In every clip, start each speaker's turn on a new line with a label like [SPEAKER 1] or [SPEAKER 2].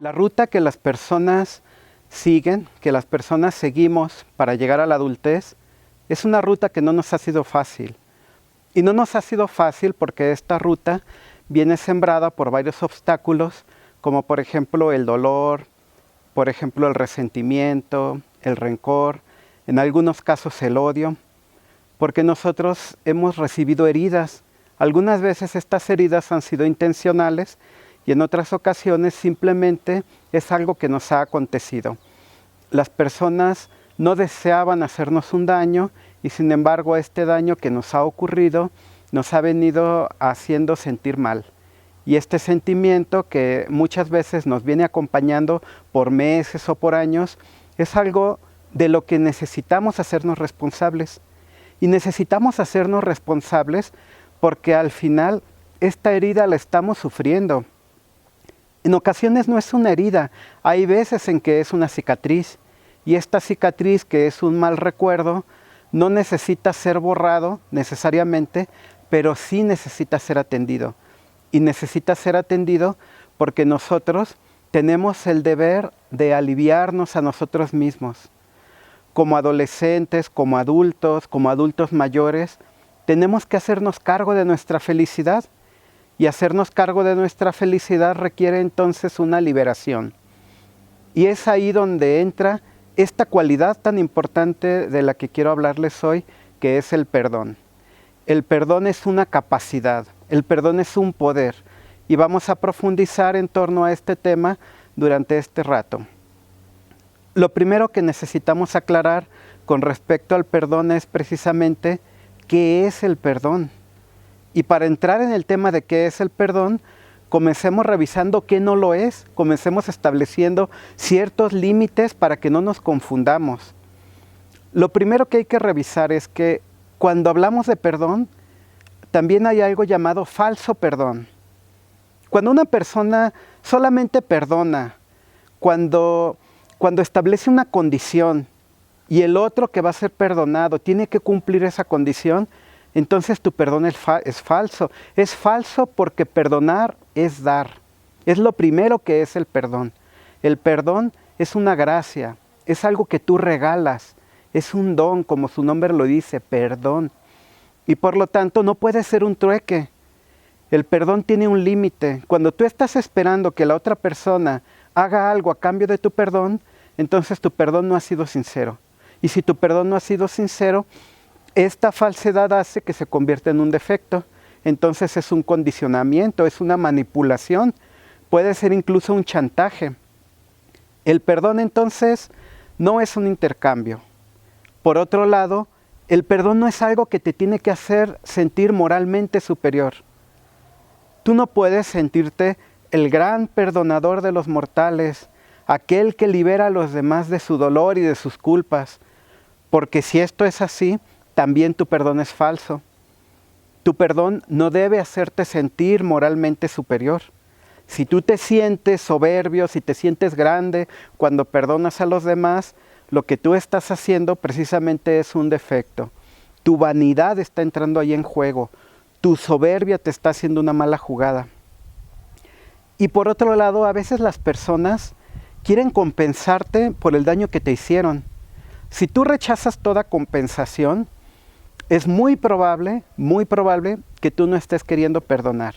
[SPEAKER 1] La ruta que las personas siguen, que las personas seguimos para llegar a la adultez, es una ruta que no nos ha sido fácil. Y no nos ha sido fácil porque esta ruta viene sembrada por varios obstáculos, como por ejemplo el dolor, por ejemplo el resentimiento, el rencor, en algunos casos el odio, porque nosotros hemos recibido heridas. Algunas veces estas heridas han sido intencionales y en otras ocasiones simplemente es algo que nos ha acontecido. Las personas no deseaban hacernos un daño y sin embargo este daño que nos ha ocurrido nos ha venido haciendo sentir mal. Y este sentimiento que muchas veces nos viene acompañando por meses o por años es algo de lo que necesitamos hacernos responsables. Y necesitamos hacernos responsables porque al final esta herida la estamos sufriendo. En ocasiones no es una herida, hay veces en que es una cicatriz. Y esta cicatriz, que es un mal recuerdo, no necesita ser borrado necesariamente, pero sí necesita ser atendido. Y necesita ser atendido porque nosotros tenemos el deber de aliviarnos a nosotros mismos. Como adolescentes, como adultos mayores, tenemos que hacernos cargo de nuestra felicidad. Y hacernos cargo de nuestra felicidad requiere entonces una liberación. Y es ahí donde entra esta cualidad tan importante de la que quiero hablarles hoy, que es el perdón. El perdón es una capacidad, el perdón es un poder. Y vamos a profundizar en torno a este tema durante este rato. Lo primero que necesitamos aclarar con respecto al perdón es precisamente qué es el perdón. Y para entrar en el tema de qué es el perdón, comencemos revisando qué no lo es, comencemos estableciendo ciertos límites para que no nos confundamos. Lo primero que hay que revisar es que cuando hablamos de perdón, también hay algo llamado falso perdón. Cuando una persona solamente perdona, cuando establece una condición y el otro que va a ser perdonado tiene que cumplir esa condición, entonces tu perdón es falso. Es falso porque perdonar es dar. Es lo primero que es el perdón. El perdón es una gracia, es algo que tú regalas, es un don, como su nombre lo dice, perdón. Y por lo tanto no puede ser un trueque. El perdón tiene un límite. Cuando tú estás esperando que la otra persona haga algo a cambio de tu perdón, entonces tu perdón no ha sido sincero. Y si tu perdón no ha sido sincero, esta falsedad hace que se convierta en un defecto. Entonces es un condicionamiento, es una manipulación, puede ser incluso un chantaje. El perdón entonces no es un intercambio. Por otro lado, el perdón no es algo que te tiene que hacer sentir moralmente superior. Tú no puedes sentirte el gran perdonador de los mortales, aquel que libera a los demás de su dolor y de sus culpas, porque si esto es así, también tu perdón es falso. Tu perdón no debe hacerte sentir moralmente superior. Si tú te sientes soberbio, si te sientes grande cuando perdonas a los demás, lo que tú estás haciendo precisamente es un defecto. Tu vanidad está entrando ahí en juego. Tu soberbia te está haciendo una mala jugada. Y por otro lado, a veces las personas quieren compensarte por el daño que te hicieron. Si tú rechazas toda compensación, es muy probable que tú no estés queriendo perdonar.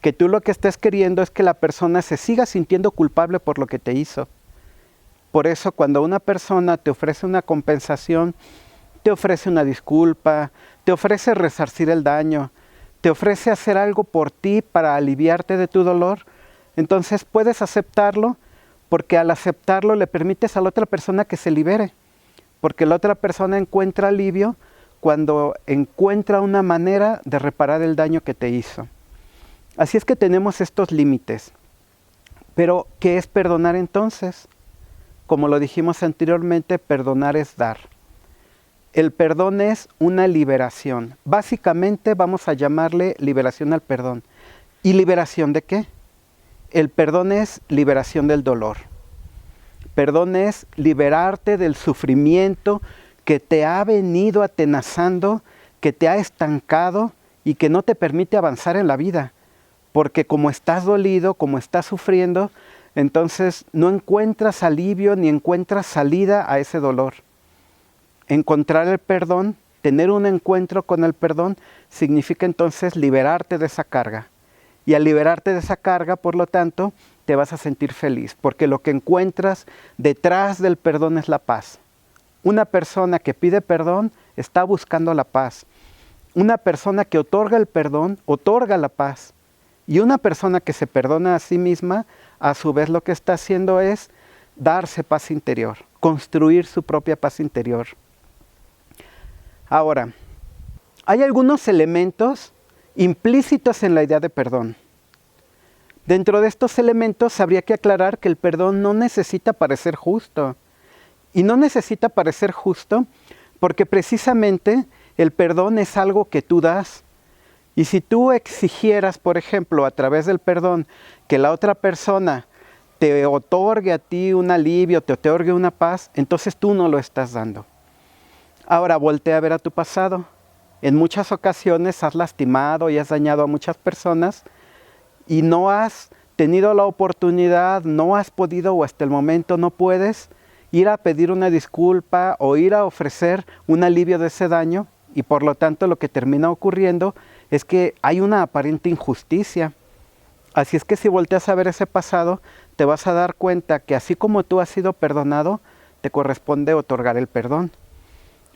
[SPEAKER 1] Que tú lo que estés queriendo es que la persona se siga sintiendo culpable por lo que te hizo. Por eso cuando una persona te ofrece una compensación, te ofrece una disculpa, te ofrece resarcir el daño, te ofrece hacer algo por ti para aliviarte de tu dolor, entonces puedes aceptarlo porque al aceptarlo le permites a la otra persona que se libere. Porque la otra persona encuentra alivio cuando encuentra una manera de reparar el daño que te hizo. Así es que tenemos estos límites. Pero, ¿qué es perdonar entonces? Como lo dijimos anteriormente, perdonar es dar. El perdón es una liberación. Básicamente vamos a llamarle liberación al perdón. ¿Y liberación de qué? El perdón es liberación del dolor. Perdón es liberarte del sufrimiento que te ha venido atenazando, que te ha estancado y que no te permite avanzar en la vida. Porque como estás dolido, como estás sufriendo, entonces no encuentras alivio ni encuentras salida a ese dolor. Encontrar el perdón, tener un encuentro con el perdón, significa entonces liberarte de esa carga. Y al liberarte de esa carga, por lo tanto, te vas a sentir feliz, porque lo que encuentras detrás del perdón es la paz. Una persona que pide perdón está buscando la paz. Una persona que otorga el perdón, otorga la paz. Y una persona que se perdona a sí misma, a su vez lo que está haciendo es darse paz interior, construir su propia paz interior. Ahora, hay algunos elementos implícitos en la idea de perdón. Dentro de estos elementos habría que aclarar que el perdón no necesita parecer justo. Y no necesita parecer justo porque precisamente el perdón es algo que tú das. Y si tú exigieras, por ejemplo, a través del perdón, que la otra persona te otorgue a ti un alivio, te otorgue una paz, entonces tú no lo estás dando. Ahora voltea a ver a tu pasado. En muchas ocasiones has lastimado y has dañado a muchas personas y no has tenido la oportunidad, no has podido o hasta el momento no puedes ir a pedir una disculpa o ir a ofrecer un alivio de ese daño, y por lo tanto lo que termina ocurriendo es que hay una aparente injusticia. Así es que si volteas a ver ese pasado, te vas a dar cuenta que así como tú has sido perdonado, te corresponde otorgar el perdón.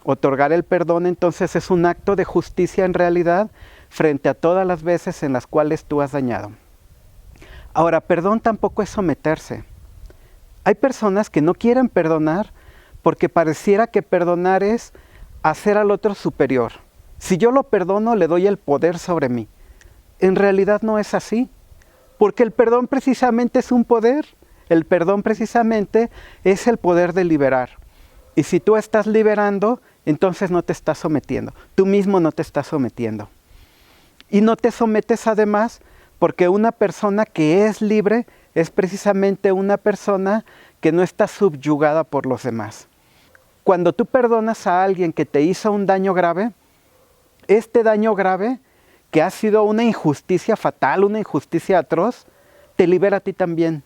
[SPEAKER 1] Otorgar el perdón entonces es un acto de justicia en realidad frente a todas las veces en las cuales tú has dañado. Ahora, perdón tampoco es someterse. Hay personas que no quieren perdonar porque pareciera que perdonar es hacer al otro superior. Si yo lo perdono, le doy el poder sobre mí. En realidad no es así, porque el perdón precisamente es un poder. El perdón precisamente es el poder de liberar. Y si tú estás liberando, entonces no te estás sometiendo. Tú mismo no te estás sometiendo. Y no te sometes además porque una persona que es libre es precisamente una persona que no está subyugada por los demás. Cuando tú perdonas a alguien que te hizo un daño grave, este daño grave, que ha sido una injusticia fatal, una injusticia atroz, te libera a ti también.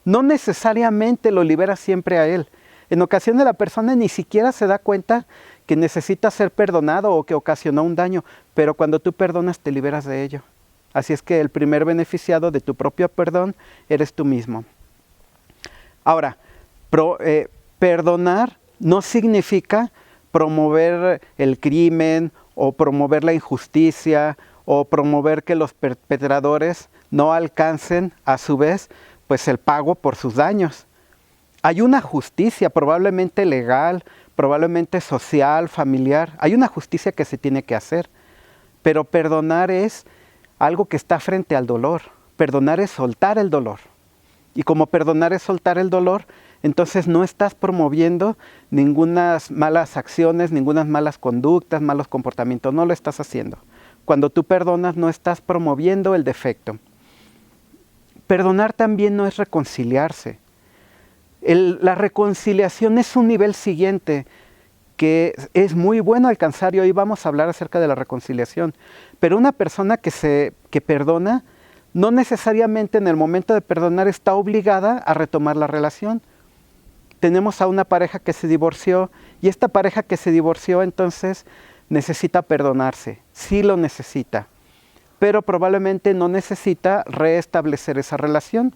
[SPEAKER 1] No necesariamente lo libera siempre a él. En ocasiones la persona ni siquiera se da cuenta que necesita ser perdonado o que ocasionó un daño, pero cuando tú perdonas te liberas de ello. Así es que el primer beneficiado de tu propio perdón eres tú mismo. Ahora, perdonar no significa promover el crimen o promover la injusticia o promover que los perpetradores no alcancen a su vez pues el pago por sus daños. Hay una justicia probablemente legal, probablemente social, familiar. Hay una justicia que se tiene que hacer, pero perdonar es algo que está frente al dolor. Perdonar es soltar el dolor. Y como perdonar es soltar el dolor, entonces no estás promoviendo ningunas malas acciones, ningunas malas conductas, malos comportamientos. No lo estás haciendo. Cuando tú perdonas no estás promoviendo el defecto. Perdonar también no es reconciliarse. La reconciliación es un nivel siguiente que es muy bueno alcanzar y hoy vamos a hablar acerca de la reconciliación. Pero una persona que perdona no necesariamente en el momento de perdonar está obligada a retomar la relación. Tenemos a una pareja que se divorció y esta pareja que se divorció entonces necesita perdonarse, sí lo necesita, pero probablemente no necesita restablecer esa relación.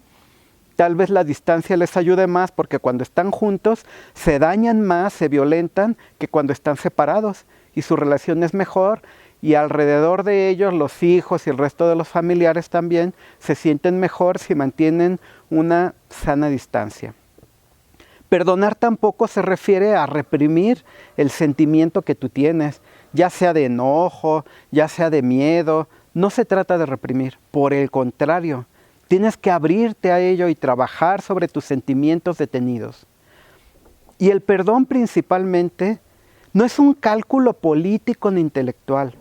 [SPEAKER 1] Tal vez la distancia les ayude más porque cuando están juntos se dañan más, se violentan que cuando están separados y su relación es mejor y alrededor de ellos los hijos y el resto de los familiares también se sienten mejor si mantienen una sana distancia. Perdonar tampoco se refiere a reprimir el sentimiento que tú tienes, ya sea de enojo, ya sea de miedo. No se trata de reprimir, por el contrario, tienes que abrirte a ello y trabajar sobre tus sentimientos detenidos. Y el perdón principalmente no es un cálculo político ni intelectual.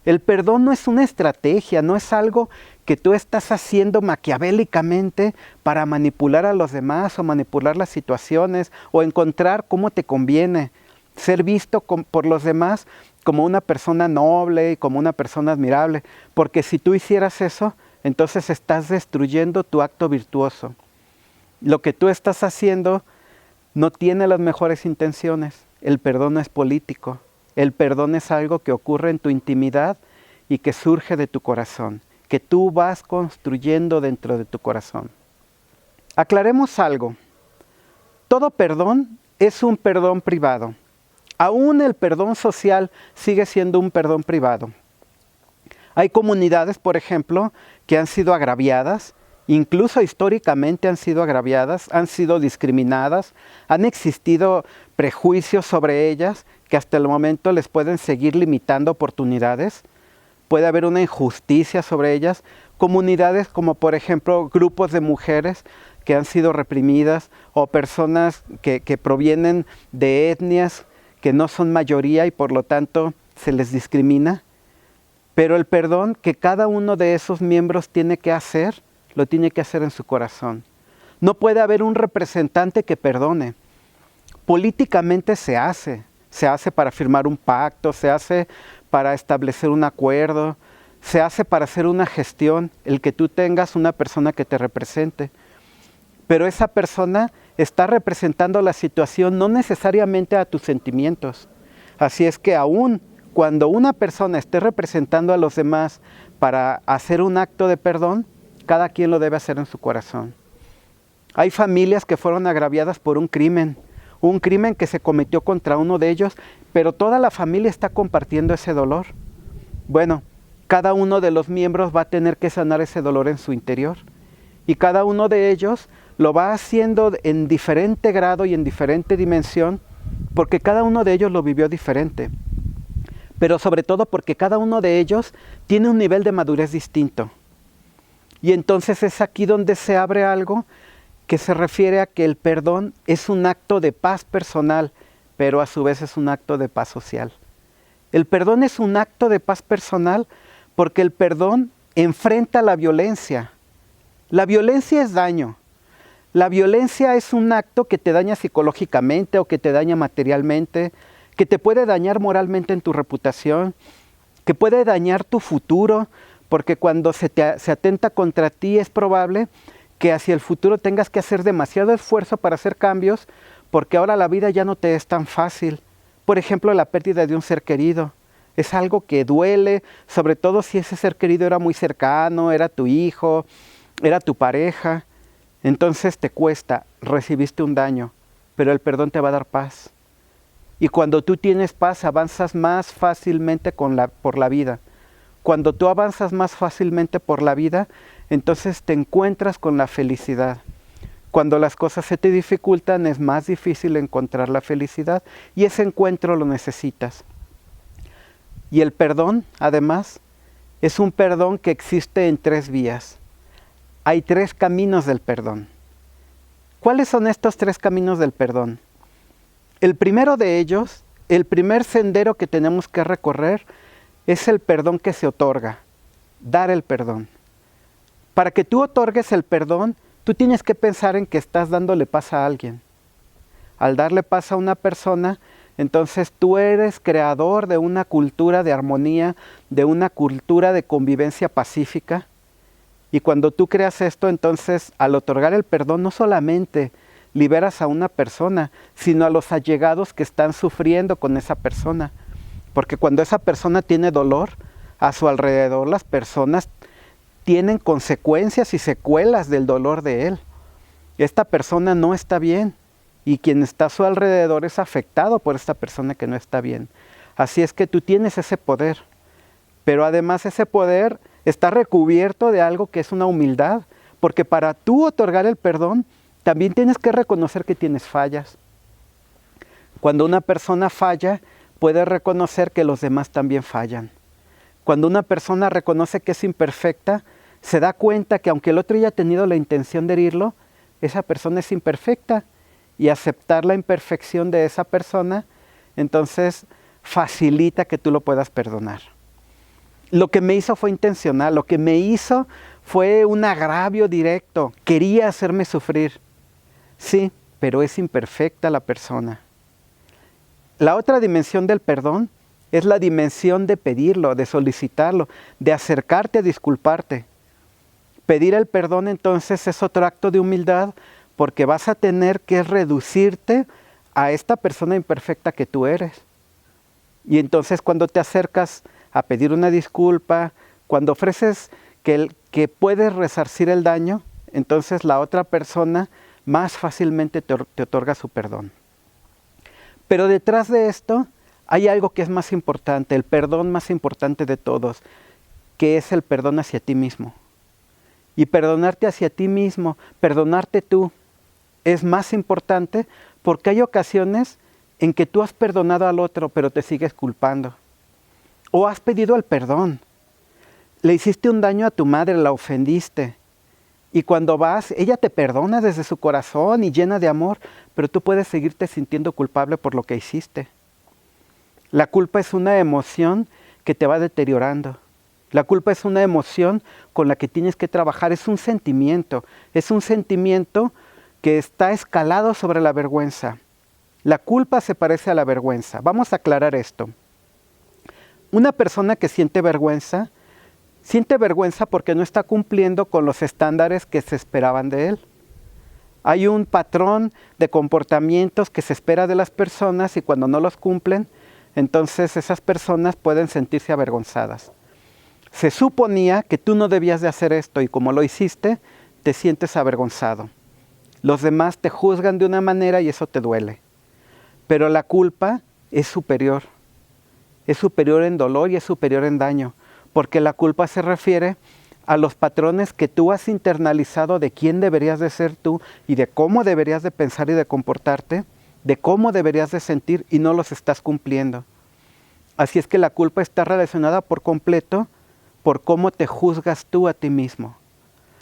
[SPEAKER 1] El perdón no es una estrategia, no es algo que tú estás haciendo maquiavélicamente para manipular a los demás o manipular las situaciones o encontrar cómo te conviene. Ser visto por los demás como una persona noble y como una persona admirable. Porque si tú hicieras eso, entonces estás destruyendo tu acto virtuoso. Lo que tú estás haciendo no tiene las mejores intenciones. El perdón no es político. El perdón es algo que ocurre en tu intimidad y que surge de tu corazón, que tú vas construyendo dentro de tu corazón. Aclaremos algo. Todo perdón es un perdón privado. Aún el perdón social sigue siendo un perdón privado. Hay comunidades, por ejemplo, que han sido agraviadas, incluso históricamente han sido agraviadas, han sido discriminadas, han existido prejuicios sobre ellas que hasta el momento les pueden seguir limitando oportunidades. Puede haber una injusticia sobre ellas. Comunidades como, por ejemplo, grupos de mujeres que han sido reprimidas o personas que provienen de etnias que no son mayoría y por lo tanto se les discrimina. Pero el perdón que cada uno de esos miembros tiene que hacer, lo tiene que hacer en su corazón. No puede haber un representante que perdone. Políticamente se hace para firmar un pacto, se hace para establecer un acuerdo, se hace para hacer una gestión, el que tú tengas una persona que te represente. Pero esa persona está representando la situación, no necesariamente a tus sentimientos. Así es que aún cuando una persona esté representando a los demás para hacer un acto de perdón, cada quien lo debe hacer en su corazón. Hay familias que fueron agraviadas por un crimen que se cometió contra uno de ellos, pero toda la familia está compartiendo ese dolor. Bueno, cada uno de los miembros va a tener que sanar ese dolor en su interior. Y cada uno de ellos lo va haciendo en diferente grado y en diferente dimensión, porque cada uno de ellos lo vivió diferente. Pero sobre todo porque cada uno de ellos tiene un nivel de madurez distinto. Y entonces es aquí donde se abre algo que se refiere a que el perdón es un acto de paz personal, pero a su vez es un acto de paz social. El perdón es un acto de paz personal porque el perdón enfrenta la violencia. La violencia es daño. La violencia es un acto que te daña psicológicamente o que te daña materialmente, que te puede dañar moralmente en tu reputación, que puede dañar tu futuro, porque cuando se atenta contra ti es probable que hacia el futuro tengas que hacer demasiado esfuerzo para hacer cambios, porque ahora la vida ya no te es tan fácil. Por ejemplo, la pérdida de un ser querido. Es algo que duele, sobre todo si ese ser querido era muy cercano, era tu hijo, era tu pareja. Entonces te cuesta, recibiste un daño, pero el perdón te va a dar paz. Y cuando tú tienes paz, avanzas más fácilmente por la vida. Cuando tú avanzas más fácilmente por la vida, entonces te encuentras con la felicidad. Cuando las cosas se te dificultan, es más difícil encontrar la felicidad y ese encuentro lo necesitas. Y el perdón, además, es un perdón que existe en 3 vías. Hay 3 caminos del perdón. ¿Cuáles son estos 3 caminos del perdón? El primero de ellos, el primer sendero que tenemos que recorrer, es el perdón que se otorga, dar el perdón. Para que tú otorgues el perdón, tú tienes que pensar en que estás dándole paz a alguien. Al darle paz a una persona, entonces tú eres creador de una cultura de armonía, de una cultura de convivencia pacífica. Y cuando tú creas esto, entonces al otorgar el perdón no solamente liberas a una persona, sino a los allegados que están sufriendo con esa persona. Porque cuando esa persona tiene dolor, a su alrededor las personas tienen consecuencias y secuelas del dolor de él. Esta persona no está bien y quien está a su alrededor es afectado por esta persona que no está bien. Así es que tú tienes ese poder, pero además ese poder está recubierto de algo que es una humildad, porque para tú otorgar el perdón, también tienes que reconocer que tienes fallas. Cuando una persona falla, puede reconocer que los demás también fallan. Cuando una persona reconoce que es imperfecta, se da cuenta que aunque el otro haya tenido la intención de herirlo, esa persona es imperfecta. Y aceptar la imperfección de esa persona, entonces facilita que tú lo puedas perdonar. Lo que me hizo fue intencional, lo que me hizo fue un agravio directo, quería hacerme sufrir. Sí, pero es imperfecta la persona. La otra dimensión del perdón es la dimensión de pedirlo, de solicitarlo, de acercarte a disculparte. Pedir el perdón entonces es otro acto de humildad, porque vas a tener que reducirte a esta persona imperfecta que tú eres. Y entonces cuando te acercas a pedir una disculpa, cuando ofreces que puedes resarcir el daño, entonces la otra persona más fácilmente te otorga su perdón. Pero detrás de esto hay algo que es más importante, el perdón más importante de todos, que es el perdón hacia ti mismo. Y perdonarte hacia ti mismo, perdonarte tú, es más importante porque hay ocasiones en que tú has perdonado al otro, pero te sigues culpando. O has pedido el perdón. Le hiciste un daño a tu madre, la ofendiste. Y cuando vas, ella te perdona desde su corazón y llena de amor, pero tú puedes seguirte sintiendo culpable por lo que hiciste. La culpa es una emoción que te va deteriorando. La culpa es una emoción con la que tienes que trabajar, es un sentimiento que está escalado sobre la vergüenza. La culpa se parece a la vergüenza. Vamos a aclarar esto. Una persona que siente vergüenza porque no está cumpliendo con los estándares que se esperaban de él. Hay un patrón de comportamientos que se espera de las personas y cuando no los cumplen, entonces esas personas pueden sentirse avergonzadas. Se suponía que tú no debías de hacer esto y como lo hiciste, te sientes avergonzado. Los demás te juzgan de una manera y eso te duele. Pero la culpa es superior en dolor y es superior en daño, porque la culpa se refiere a los patrones que tú has internalizado de quién deberías de ser tú y de cómo deberías de pensar y de comportarte, de cómo deberías de sentir y no los estás cumpliendo. Así es que la culpa está relacionada por completo por cómo te juzgas tú a ti mismo.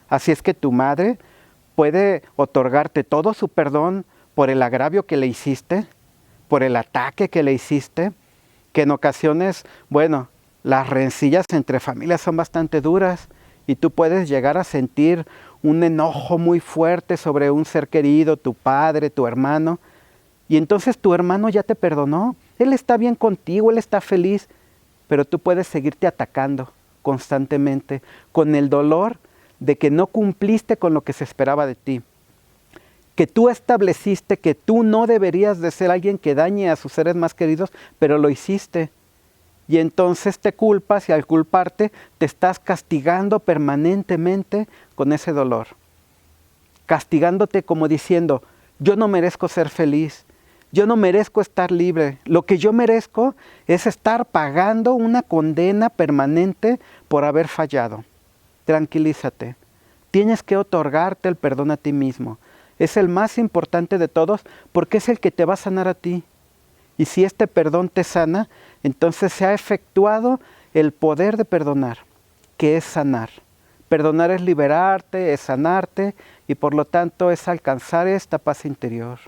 [SPEAKER 1] Así es que tu madre puede otorgarte todo su perdón por el agravio que le hiciste, por el ataque que le hiciste, que en ocasiones, bueno, las rencillas entre familias son bastante duras y tú puedes llegar a sentir un enojo muy fuerte sobre un ser querido, tu padre, tu hermano, y entonces tu hermano ya te perdonó, él está bien contigo, él está feliz, pero tú puedes seguirte atacando constantemente con el dolor de que no cumpliste con lo que se esperaba de ti, que tú estableciste que tú no deberías de ser alguien que dañe a sus seres más queridos, pero lo hiciste. Y entonces te culpas y al culparte te estás castigando permanentemente con ese dolor. Castigándote como diciendo, yo no merezco ser feliz, yo no merezco estar libre. Lo que yo merezco es estar pagando una condena permanente por haber fallado. Tranquilízate. Tienes que otorgarte el perdón a ti mismo. Es el más importante de todos porque es el que te va a sanar a ti. Y si este perdón te sana, entonces se ha efectuado el poder de perdonar, que es sanar. Perdonar es liberarte, es sanarte y por lo tanto es alcanzar esta paz interior.